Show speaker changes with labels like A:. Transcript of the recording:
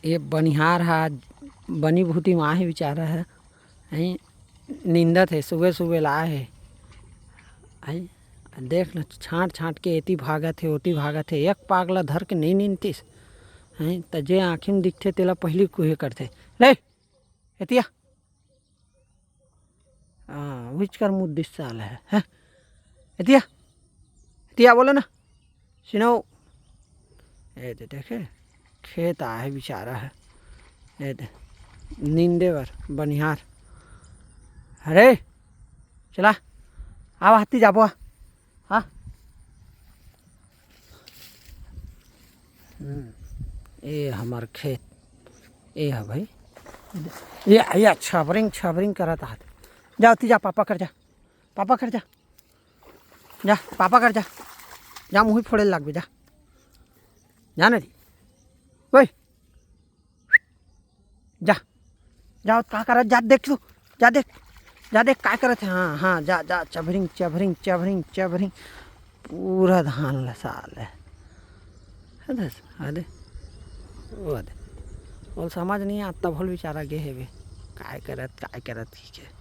A: ये बनिहार हा बनी भूती माँ ही बेचारा है हैं नींदत है सुबह सुबह लाए है हैं देख न छाँट छाँट के एती भागत है ओती भागत है एक पागला धर के नहीं नींदतिस हैं त जे आँखी में दिखते तेला पहली कुहे करते ले एतिया हाँ विच कर मुँह दिस साल है एतिया एतिया बोलो ना सुनो ए देखे खेत आए बेचारा है ए दे नींदे बर बनिहार अरे चला आवा हाथी जाबो हाँ ये हमार खेत ये है भाई ये छबरिंग छबरिंग करत हाथ जा उती जा पापा कर जा जा पापा कर जा मुँह फोड़े लग जा जाना दी वही जा जाओ का करत जा देख तू जा देख का करत है हाँ हाँ जा जा चभरिंग चभरिंग चभरिंग चभरिंग पूरा धान लसाल है अरे वो समझ नहीं आता भोल बेचारा गे हेवे काय करत ठीक है।